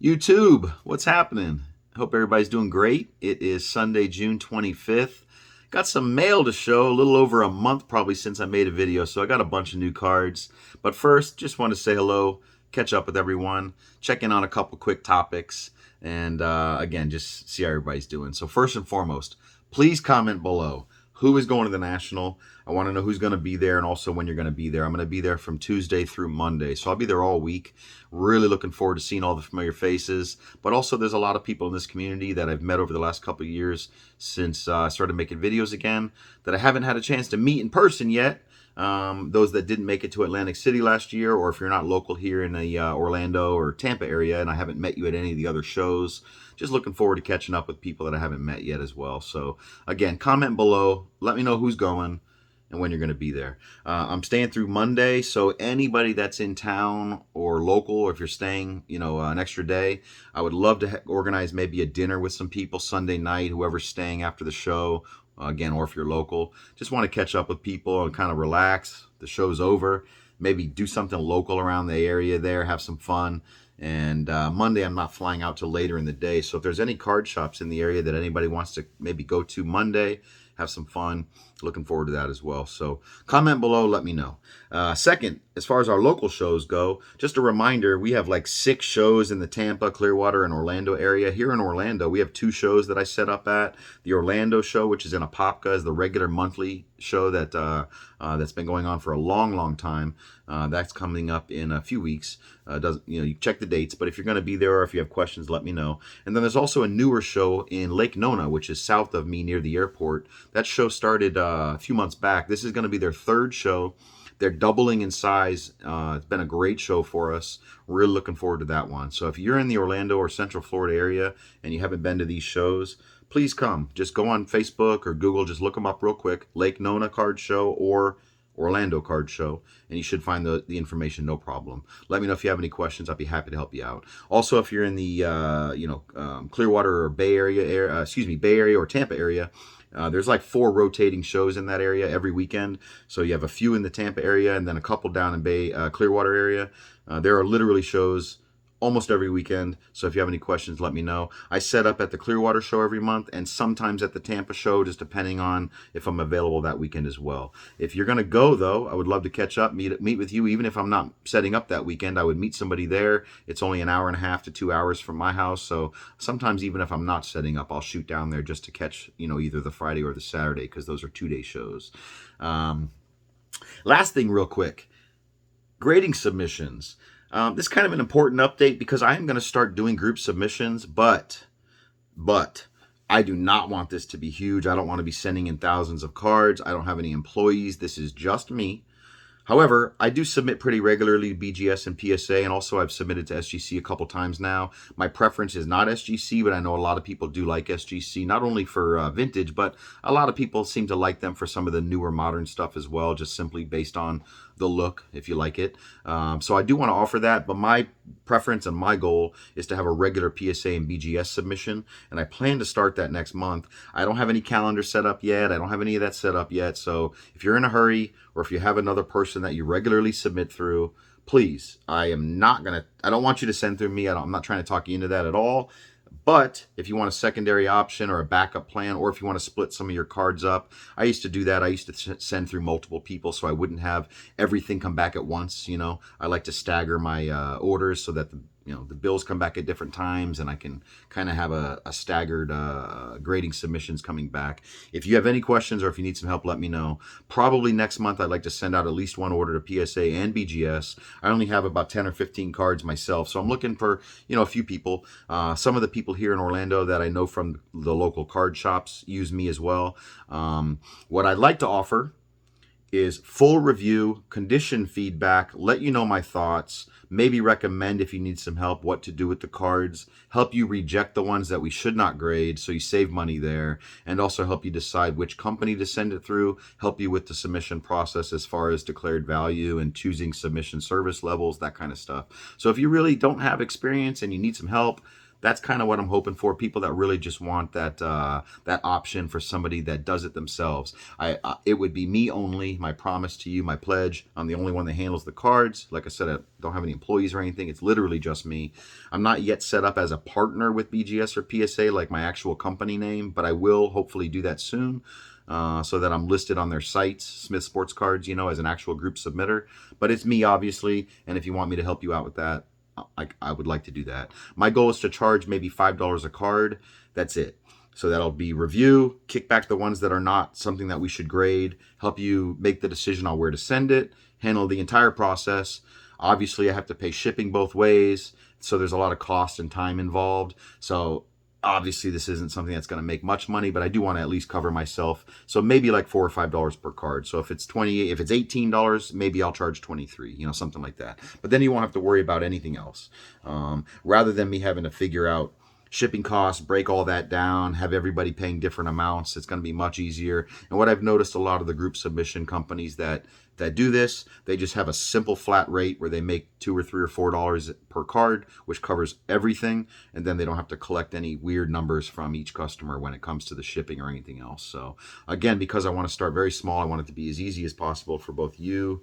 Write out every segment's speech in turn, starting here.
YouTube, what's happening? Hope everybody's doing great. It is Sunday, June 25th. Got some mail to show, a little over a month probably since I made a video, so I got a bunch of new cards. But first, just want to say hello, catch up with everyone, check in on a couple quick topics, and again, just see how everybody's doing. So first and foremost, please comment below. Who is going to the National? I want to know who's going to be there and also when you're going to be there. I'm going to be there from Tuesday through Monday, so I'll be there all week. Really looking forward to seeing all the familiar faces, but also there's a lot of people in this community that I've met over the last couple of years since I started making videos again that I haven't had a chance to meet in person yet. Those that didn't make it to Atlantic City last year, or if you're not local here in the Orlando or Tampa area and I haven't met you at any of the other shows, just looking forward to catching up with people that I haven't met yet as well. So again, comment below, let me know who's going and when you're going to be there. I'm staying through Monday, so anybody that's in town or local, or if you're staying, an extra day, I would love to organize maybe a dinner with some people Sunday night, whoever's staying after the show, again, or if you're local. Just want to catch up with people and kind of relax. The show's over. Maybe do something local around the area there, have some fun. And Monday, I'm not flying out till later in the day. So if there's any card shops in the area that anybody wants to maybe go to Monday, have some fun, looking forward to that as well. So comment below, let me know. Second, as far as our local shows go, just a reminder, we have like 6 shows in the Tampa, Clearwater, and Orlando area. Here in Orlando, we have 2 shows that I set up at. The Orlando show, which is in Apopka, is the regular monthly show that's been going on for a long time. That's coming up in a few weeks. You check the dates, but if you're going to be there or if you have questions, let me know. And then there's also a newer show in Lake Nona, which is south of me near the airport. That show started a few months back. This is going to be their 3rd show. They're doubling in size. It's been a great show for us. Really looking forward to that one. So if you're in the Orlando or Central Florida area and you haven't been to these shows, please come. Just go on Facebook or Google. Just look them up real quick. Lake Nona Card Show or Orlando Card Show, and you should find the information, no problem. Let me know if you have any questions. I'd be happy to help you out. Also, if you're in the Clearwater or Bay Area or Tampa area, there's like 4 rotating shows in that area every weekend. So you have a few in the Tampa area and then a couple down in Clearwater area. There are literally shows almost every weekend. So if you have any questions, let me know. I set up at the Clearwater show every month and sometimes at the Tampa show, just depending on if I'm available that weekend as well. If you're going to go, though, I would love to catch up, meet with you. Even if I'm not setting up that weekend, I would meet somebody there. It's only an hour and a half to 2 hours from my house. So sometimes even if I'm not setting up, I'll shoot down there just to catch, either the Friday or the Saturday, because those are 2-day shows. Last thing real quick, grading submissions. This is kind of an important update because I am going to start doing group submissions, but I do not want this to be huge. I don't want to be sending in thousands of cards. I don't have any employees. This is just me. However, I do submit pretty regularly to BGS and PSA, and also I've submitted to SGC a couple times now. My preference is not SGC, but I know a lot of people do like SGC, not only for vintage, but a lot of people seem to like them for some of the newer modern stuff as well, just simply based on the look, if you like it. So I do want to offer that, but my preference and my goal is to have a regular PSA and BGS submission, and I plan to start that next month. I don't have any calendar set up yet. I don't have any of that set up yet. So if you're in a hurry, or if you have another person that you regularly submit through, please, I don't want you to send through me. I'm not trying to talk you into that at all. But if you want a secondary option or a backup plan, or if you want to split some of your cards up, I used to do that. I used to send through multiple people so I wouldn't have everything come back at once. I like to stagger my orders so that the bills come back at different times, and I can kind of have a staggered grading submissions coming back. If you have any questions or if you need some help, let me know. Probably next month, I'd like to send out at least one order to PSA and BGS. I only have about 10 or 15 cards myself, so I'm looking for, a few people. Some of the people here in Orlando that I know from the local card shops use me as well. What I'd like to offer is full review, condition feedback, let you know my thoughts, maybe recommend if you need some help what to do with the cards, help you reject the ones that we should not grade so you save money there, and also help you decide which company to send it through, help you with the submission process as far as declared value and choosing submission service levels, that kind of stuff. So if you really don't have experience and you need some help, that's kind of what I'm hoping for. People that really just want that that option for somebody that does it themselves. It would be me only. My promise to you, my pledge. I'm the only one that handles the cards. Like I said, I don't have any employees or anything. It's literally just me. I'm not yet set up as a partner with BGS or PSA like my actual company name, but I will hopefully do that soon. So that I'm listed on their sites, Smith Sports Cards, as an actual group submitter. But it's me, obviously, and if you want me to help you out with that, I would like to do that. My goal is to charge maybe $5 a card. That's it. So that'll be review, kick back the ones that are not something that we should grade, help you make the decision on where to send it, handle the entire process. Obviously, I have to pay shipping both ways, so there's a lot of cost and time involved. So obviously, this isn't something that's going to make much money, but I do want to at least cover myself. So maybe like $4 or $5 per card. So if it's $18, maybe I'll charge $23, something like that. But then you won't have to worry about anything else. Rather than me having to figure out shipping costs, break all that down, have everybody paying different amounts, it's going to be much easier. And what I've noticed, a lot of the group submission companies that do this, they just have a simple flat rate where they make $2 or $3 or $4 per card, which covers everything, and then they don't have to collect any weird numbers from each customer when it comes to the shipping or anything else. So again, because I want to start very small, I want it to be as easy as possible for both you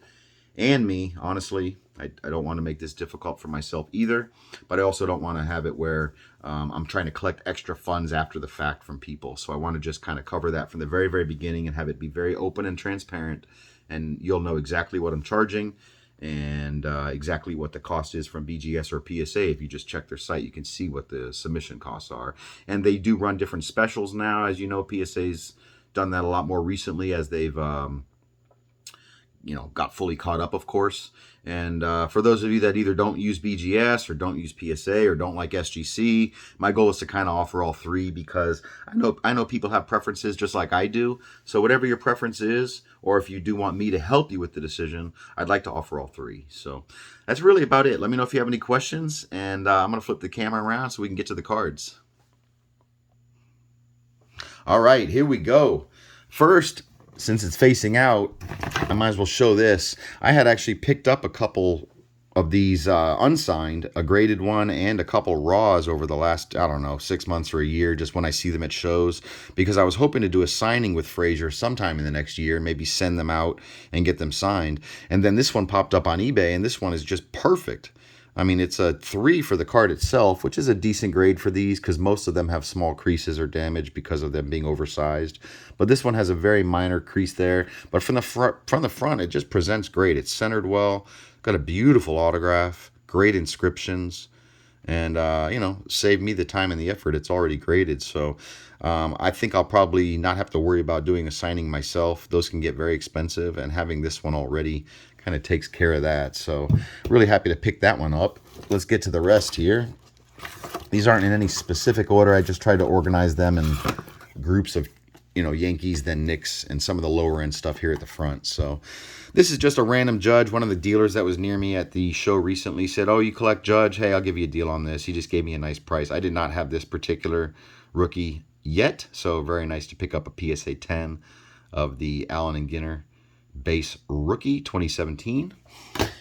and me. Honestly, I don't want to make this difficult for myself either, but I also don't want to have it where I'm trying to collect extra funds after the fact from people. So I want to just kind of cover that from the very, very beginning and have it be very open and transparent, and you'll know exactly what I'm charging and exactly what the cost is from BGS or PSA. If you just check their site, you can see what the submission costs are. And they do run different specials now. As you know, PSA's done that a lot more recently as they've got fully caught up, of course. And for those of you that either don't use BGS or don't use PSA or don't like SGC, my goal is to kind of offer all three, because I know people have preferences just like I do. So whatever your preference is, or if you do want me to help you with the decision, I'd like to offer all three. So that's really about it. Let me know if you have any questions, and I'm going to flip the camera around so we can get to the cards. All right, here we go. First, since it's facing out, I might as well show this. I had actually picked up a couple of these unsigned, a graded one and a couple raws over the last, 6 months or a year, just when I see them at shows, because I was hoping to do a signing with Frazier sometime in the next year, maybe send them out and get them signed. And then this one popped up on eBay, and this one is just perfect. I mean, it's a 3 for the card itself, which is a decent grade for these because most of them have small creases or damage because of them being oversized. But this one has a very minor crease there. But from the front, it just presents great. It's centered well, got a beautiful autograph, great inscriptions, and, save me the time and the effort. It's already graded. So I think I'll probably not have to worry about doing a signing myself. Those can get very expensive, and having this one already kind of takes care of that. So really happy to pick that one up. Let's get to the rest here. These aren't in any specific order. I just tried to organize them in groups of, Yankees, then Knicks, and some of the lower end stuff here at the front. So this is just a random Judge. One of the dealers that was near me at the show recently said, "Oh, you collect Judge? Hey, I'll give you a deal on this." He just gave me a nice price. I did not have this particular rookie yet, so very nice to pick up a PSA 10 of the Allen and Ginter base rookie 2017.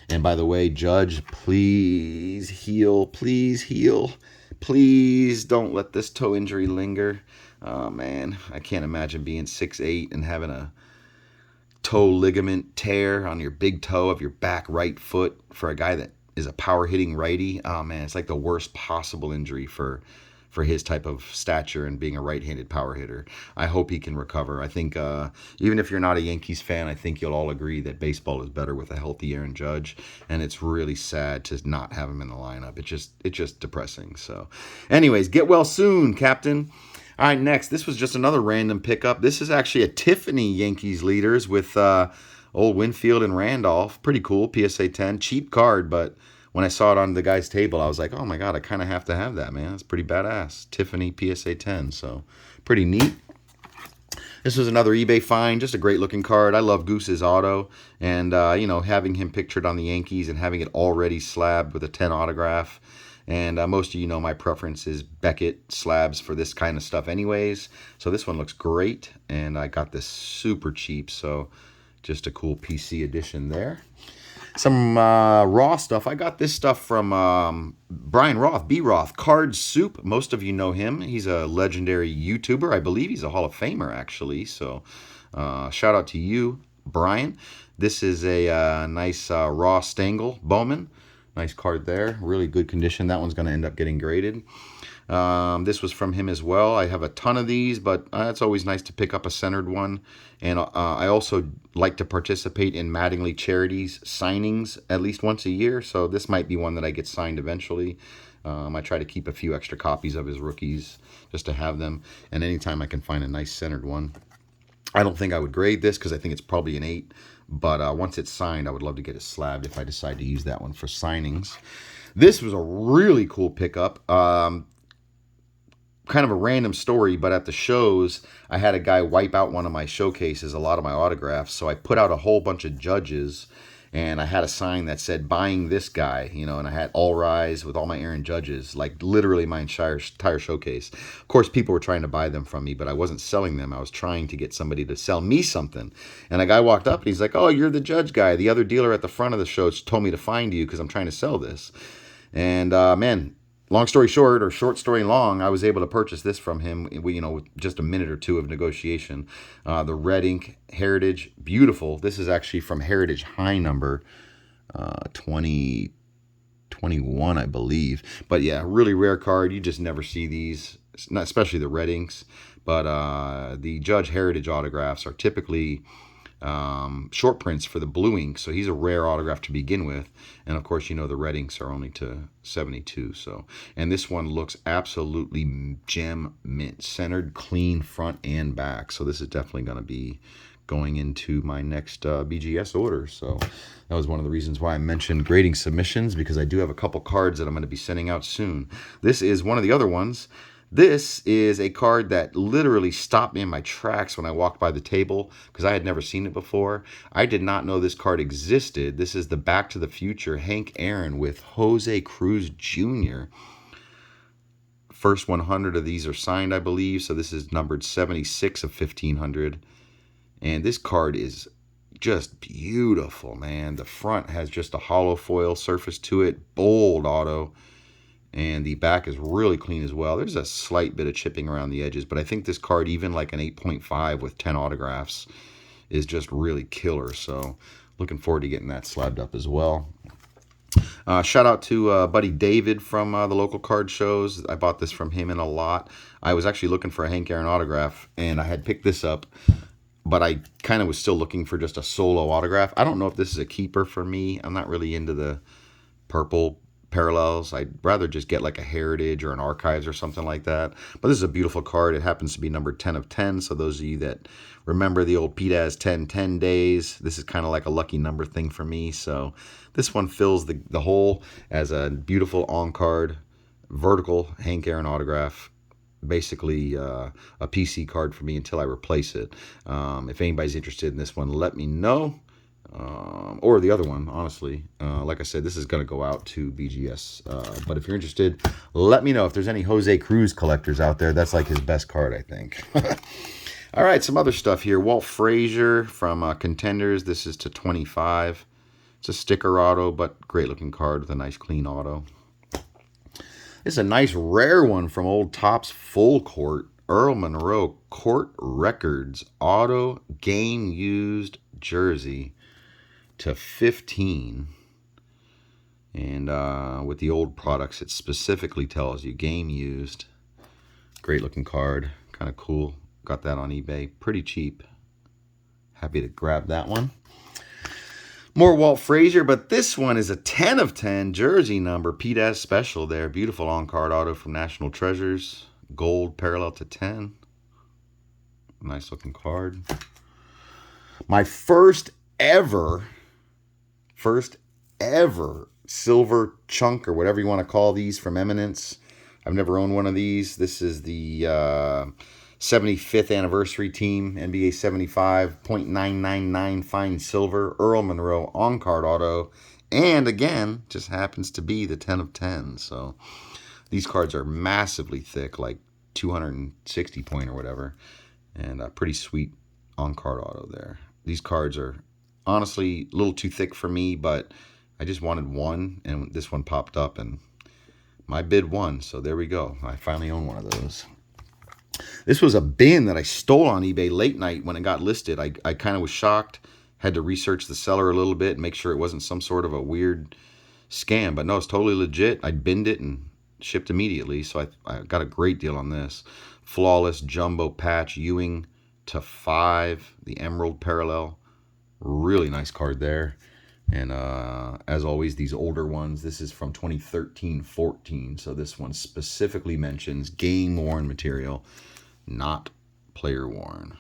And by the way, Judge, please heal, please heal, please don't let this toe injury linger. Oh man, I can't imagine being 6'8" and having a toe ligament tear on your big toe of your back right foot for a guy that is a power hitting righty. Oh man, it's like the worst possible injury for his type of stature and being a right-handed power hitter. I hope he can recover. I think even if you're not a Yankees fan, I think you'll all agree that baseball is better with a healthy Aaron Judge, and it's really sad to not have him in the lineup. It's just depressing. So anyways, get well soon, Captain. All right, next, this was just another random pickup. This is actually a Tiffany Yankees leaders with old Winfield and Randolph. Pretty cool, PSA 10. Cheap card, but when I saw it on the guy's table, I was like, oh my God, I kind of have to have that, man. It's pretty badass. Tiffany PSA 10, so pretty neat. This was another eBay find, just a great looking card. I love Goose's auto, and having him pictured on the Yankees and having it already slabbed with a 10 autograph. And most of you know my preference is Beckett slabs for this kind of stuff anyways. So this one looks great, and I got this super cheap, so just a cool PC edition there. Some Raw stuff. I got this stuff from Brian Roth, B Roth, Card Soup. Most of you know him. He's a legendary YouTuber. I believe he's a Hall of Famer, actually. So shout out to you, Brian. This is a nice Raw Stengel Bowman. Nice card there. Really good condition. That one's going to end up getting graded. This was from him as well. I have a ton of these, but it's always nice to pick up a centered one. And I also like to participate in Mattingly Charities signings at least once a year. So this might be one that I get signed eventually. I try to keep a few extra copies of his rookies just to have them. And anytime I can find a nice centered one. I don't think I would grade this because I think it's probably an 8. But once it's signed, I would love to get it slabbed if I decide to use that one for signings. This was a really cool pickup. Kind of a random story, but at the shows, I had a guy wipe out one of my showcases, a lot of my autographs. So I put out a whole bunch of judges, and I had a sign that said, buying this guy, you know, and I had All Rise with all my Aaron Judges, like literally my entire showcase. Of course, people were trying to buy them from me, but I wasn't selling them. I was trying to get somebody to sell me something. And a guy walked up and he's like, oh, you're the Judge guy. The other dealer at the front of the show told me to find you because I'm trying to sell this. And man, long story short, or short story long, I was able to purchase this from him, with just a minute or two of negotiation. The red ink Heritage, beautiful. This is actually from Heritage High number 2021, I believe. But yeah, really rare card. You just never see these, not especially the red inks. But the Judge Heritage autographs are typically short prints for the blue ink, so he's a rare autograph to begin with. And of course, the red inks are only to 72. So, and this one looks absolutely gem mint, centered, clean front and back. So this is definitely going to be going into my next BGS order. So that was one of the reasons why I mentioned grading submissions, because I do have a couple cards that I'm going to be sending out soon. This is one of the other ones. This is a card that literally stopped me in my tracks when I walked by the table because I had never seen it before. I did not know this card existed. This is the Back to the Future Hank Aaron with Jose Cruz Jr. First 100 of these are signed, I believe. So this is numbered 76 of 1500. And this card is just beautiful, man. The front has just a hollow foil surface to it. Bold auto. And the back is really clean as well. There's a slight bit of chipping around the edges, but I think this card, even like an 8.5 with 10 autographs, is just really killer. So looking forward to getting that slabbed up as well. Shout out to buddy David from the local card shows. I bought this from him in a lot. I was actually looking for a Hank Aaron autograph, and I had picked this up, but I kind of was still looking for just a solo autograph. I don't know if this is a keeper for me. I'm not really into the purple parallels. I'd rather just get like a Heritage or an Archives or something like that. But this is a beautiful card. It happens to be numbered 10 of 10. So those of you that remember the old PDAS 10 days, this is kind of like a lucky number thing for me. So this one fills the hole as a beautiful on-card, vertical Hank Aaron autograph. Basically a PC card for me until I replace it. If anybody's interested in this one, let me know. Or the other one, honestly. Like I said, this is going to go out to BGS. But if you're interested, let me know. If there's any Jose Cruz collectors out there, that's like his best card, I think. All right, some other stuff here. Walt Frazier from Contenders. This is to 25. It's a sticker auto, but great looking card with a nice clean auto. This is a nice rare one from Old Topps Full Court. Earl Monroe Court Records auto game used jersey to 15. And with the old products, it specifically tells you game used. Great looking card, kind of cool. Got that on eBay, pretty cheap. Happy to grab that one. More Walt Frazier, but this one is a 10 of 10 jersey number, PDAS special there. Beautiful on-card auto from National Treasures. Gold parallel to 10. Nice looking card. My first ever silver chunk, or whatever you want to call these, from Eminence. I've never owned one of these. This is the 75th anniversary team, NBA 75.999 fine silver, Earl Monroe on-card auto, and again, just happens to be the 10 of 10. So these cards are massively thick, like 260 point or whatever, and a pretty sweet on-card auto there. These cards are honestly a little too thick for me, but I just wanted one, and this one popped up, and my bid won. So there we go. I finally own one of those. This was a bin that I stole on eBay late night when it got listed. I kind of was shocked, had to research the seller a little bit and make sure it wasn't some sort of a weird scam. But no, it's totally legit. I binned it and shipped immediately, so I got a great deal on this. Flawless jumbo patch Ewing to 5, the Emerald Parallel. Really nice card there. And as always, these older ones, this is from 2013-14, so this one specifically mentions game-worn material, not player-worn.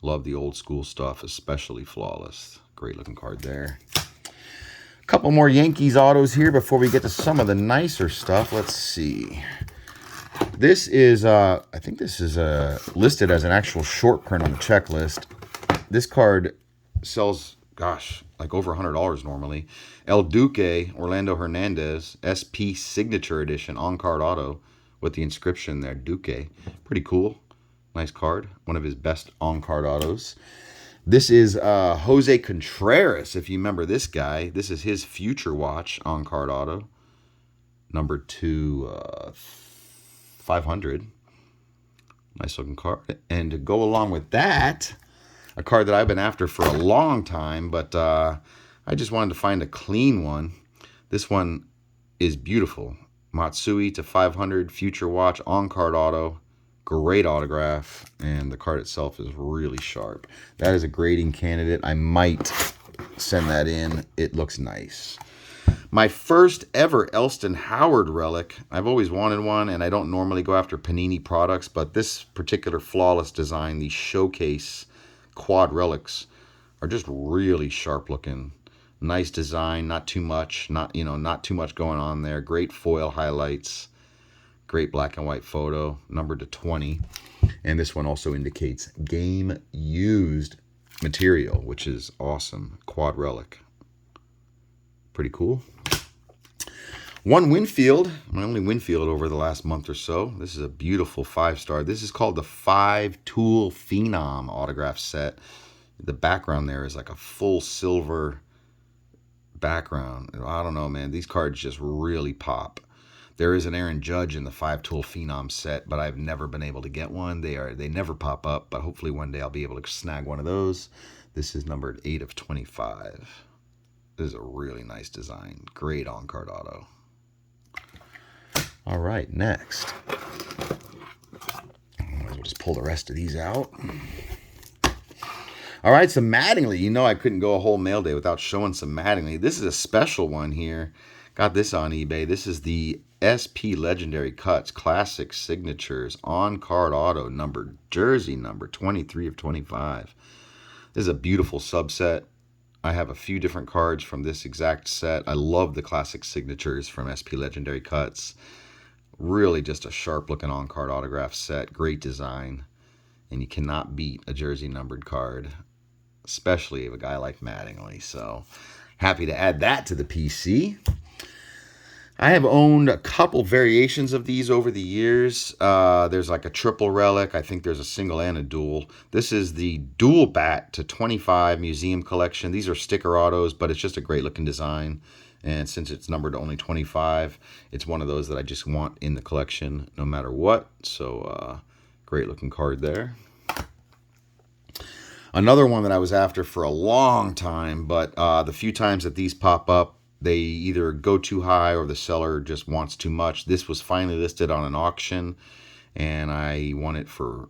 Love the old school stuff, especially Flawless. Great looking card there. A couple more Yankees autos here before we get to some of the nicer stuff. Let's see. This is, I think this is listed as an actual short print on the checklist. This card sells, gosh, like over $100 normally. El Duque, Orlando Hernandez, SP Signature Edition, on-card auto with the inscription there, Duque. Pretty cool. Nice card. One of his best on-card autos. This is Jose Contreras, if you remember this guy. This is his Future Watch on-card auto. Number 500. Nice looking card. And to go along with that, a card that I've been after for a long time, but I just wanted to find a clean one. This one is beautiful. Matsui to 500, Future Watch, on-card auto. Great autograph, and the card itself is really sharp. That is a grading candidate. I might send that in. It looks nice. My first ever Elston Howard relic. I've always wanted one, and I don't normally go after Panini products, but this particular Flawless design, the Showcase quad relics, are just really sharp looking. Nice design, not too much, not too much going on there. Great foil highlights. Great black and white photo, numbered to 20. And this one also indicates game used material, which is awesome. Quad relic. Pretty cool. One Winfield, my only Winfield over the last month or so. This is a beautiful 5-star. This is called the 5-Tool Phenom autograph set. The background there is like a full silver background. I don't know, man. These cards just really pop. There is an Aaron Judge in the 5-Tool Phenom set, but I've never been able to get one. They never pop up, but hopefully one day I'll be able to snag one of those. This is numbered 8 of 25. This is a really nice design. Great on-card auto. All right, next. We'll just pull the rest of these out. All right, some Mattingly. You know I couldn't go a whole mail day without showing some Mattingly. This is a special one here. Got this on eBay. This is the SP Legendary Cuts Classic Signatures on-card auto numbered jersey number 23 of 25. This is a beautiful subset. I have a few different cards from this exact set. I love the Classic Signatures from SP Legendary Cuts. Really just a sharp looking on-card autograph set. Great design. And you cannot beat a jersey numbered card, especially of a guy like Mattingly. So happy to add that to the PC. I have owned a couple variations of these over the years. There's like a triple relic. I think there's a single and a dual. This is the dual bat to 25 museum collection. These are sticker autos, but it's just a great looking design. And since it's numbered to only 25, it's one of those that I just want in the collection no matter what. So great looking card there. Another one that I was after for a long time, but the few times that these pop up, they either go too high or the seller just wants too much. This was finally listed on an auction, and I won it for,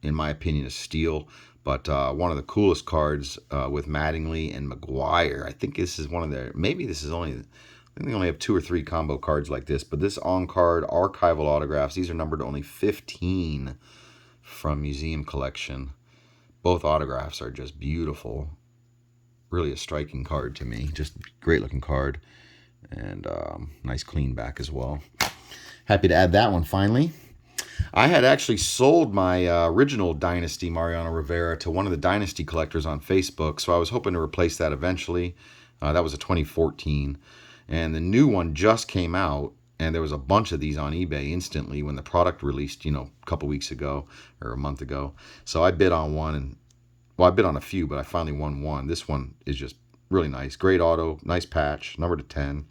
in my opinion, a steal. But one of the coolest cards with Mattingly and McGuire. I think this is one of their, maybe this is only, I think they only have 2 or 3 combo cards like this. But this on-card archival autographs, these are numbered to only 15 from Museum Collection. Both autographs are just beautiful. Really a striking card to me. Just great looking card. And nice clean back as well. Happy to add that one finally. I had actually sold my original Dynasty Mariano Rivera to one of the Dynasty collectors on Facebook. So I was hoping to replace that eventually. That was a 2014. And the new one just came out. And there was a bunch of these on eBay instantly when the product released, a couple weeks ago or a month ago. So I bid on one and Well, I've been on a few, but I finally won one. This one is just really nice. Great auto, nice patch, number to 10.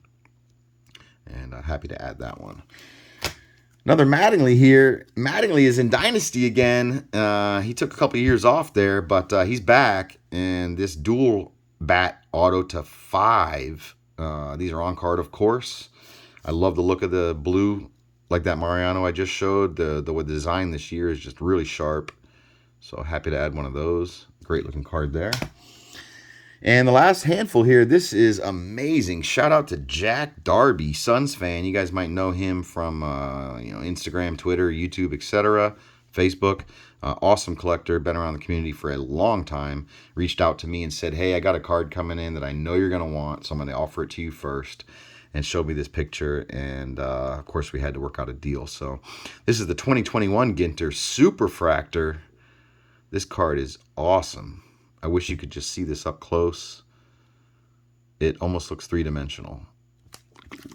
And I'm happy to add that one. Another Mattingly here. Mattingly is in Dynasty again. He took a couple of years off there, but he's back. And this dual bat auto to 5. These are on card, of course. I love the look of the blue, like that Mariano I just showed. The design this year is just really sharp. So happy to add one of those. Great looking card there. And the last handful here, this is amazing. Shout out to Jack Darby, Suns fan. You guys might know him from Instagram, Twitter, YouTube, etc., Facebook. Awesome collector, been around the community for a long time. Reached out to me and said, hey, I got a card coming in that I know you're going to want, so I'm going to offer it to you first. And showed me this picture, and of course we had to work out a deal. So this is the 2021 Ginter Superfractor. This card is awesome. I wish you could just see this up close. It almost looks three-dimensional.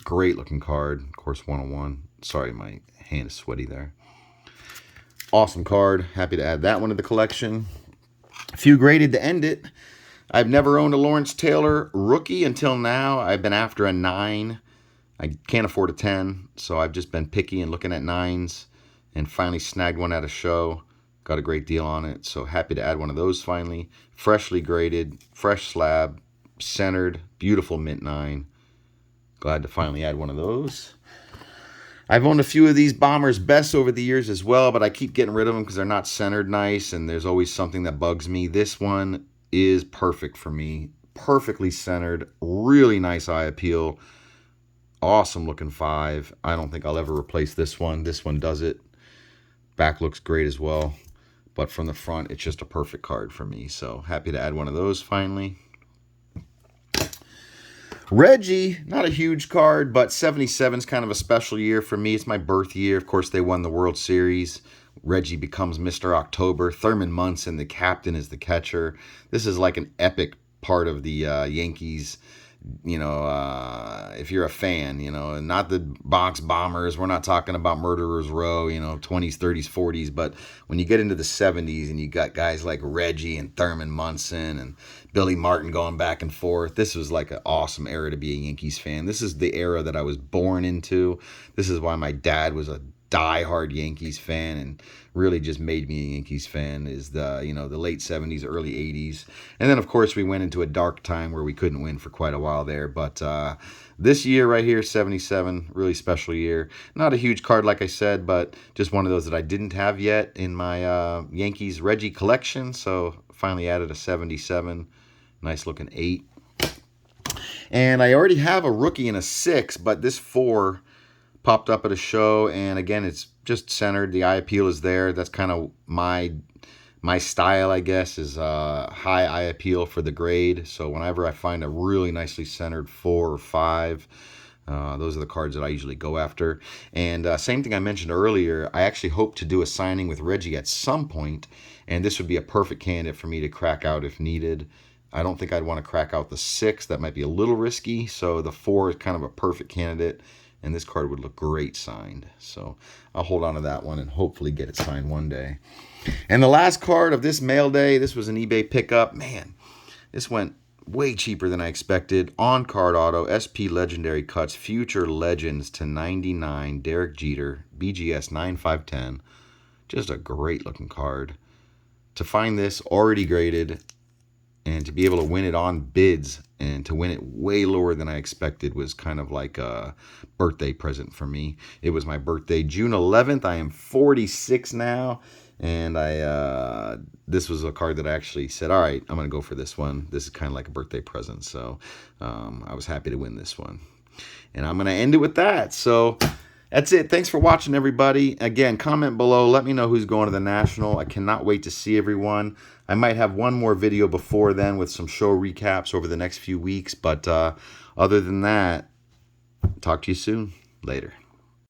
Great looking card. Of course, 101. Sorry, my hand is sweaty there. Awesome card. Happy to add that one to the collection. A few graded to end it. I've never owned a Lawrence Taylor rookie until now. I've been after a 9. I can't afford a 10, so I've just been picky and looking at 9s and finally snagged one at a show. Got a great deal on it, so happy to add one of those finally. Freshly graded, fresh slab, centered, beautiful mint 9. Glad to finally add one of those. I've owned a few of these Bombers Best over the years as well, but I keep getting rid of them because they're not centered nice, and there's always something that bugs me. This one is perfect for me. Perfectly centered, really nice eye appeal. Awesome looking 5. I don't think I'll ever replace this one. This one does it. Back looks great as well. But from the front, it's just a perfect card for me. So happy to add one of those finally. Reggie, not a huge card, but 77 is kind of a special year for me. It's my birth year. Of course, they won the World Series. Reggie becomes Mr. October. Thurman Munson, the captain, is the catcher. This is like an epic part of the Yankees. If you're a fan, not the box bombers. We're not talking about Murderers Row, 20s, 30s, 40s. But when you get into the 70s and you got guys like Reggie and Thurman Munson and Billy Martin going back and forth, this was like an awesome era to be a Yankees fan. This is the era that I was born into. This is why my dad was a diehard Yankees fan and really just made me a Yankees fan, is the late 70s, early 80s. And then, of course, we went into a dark time where we couldn't win for quite a while there. But this year right here, 77, really special year. Not a huge card, like I said, but just one of those that I didn't have yet in my Yankees Reggie collection. So finally added a 77. Nice looking 8. And I already have a rookie and a 6, but this 4 popped up at a show, and again, it's just centered. The eye appeal is there. That's kind of my style, I guess, is high eye appeal for the grade. So whenever I find a really nicely centered 4 or 5, those are the cards that I usually go after. And same thing I mentioned earlier, I actually hope to do a signing with Reggie at some point, and this would be a perfect candidate for me to crack out if needed. I don't think I'd want to crack out the 6. That might be a little risky, so the 4 is kind of a perfect candidate. And this card would look great signed. So I'll hold on to that one and hopefully get it signed one day. And the last card of this mail day, this was an eBay pickup. Man, this went way cheaper than I expected. On card auto, SP Legendary Cuts, Future Legends to 99, Derek Jeter, BGS 9510. Just a great looking card. To find this already graded and to be able to win it on bids and to win it way lower than I expected was kind of like a birthday present for me. It was my birthday, June 11th. I am 46 now, and this was a card that I actually said, all right, I'm going to go for this one. This is kind of like a birthday present, so I was happy to win this one. And I'm going to end it with that. So that's it. Thanks for watching, everybody. Again, comment below. Let me know who's going to the National. I cannot wait to see everyone. I might have one more video before then with some show recaps over the next few weeks. But other than that, talk to you soon. Later.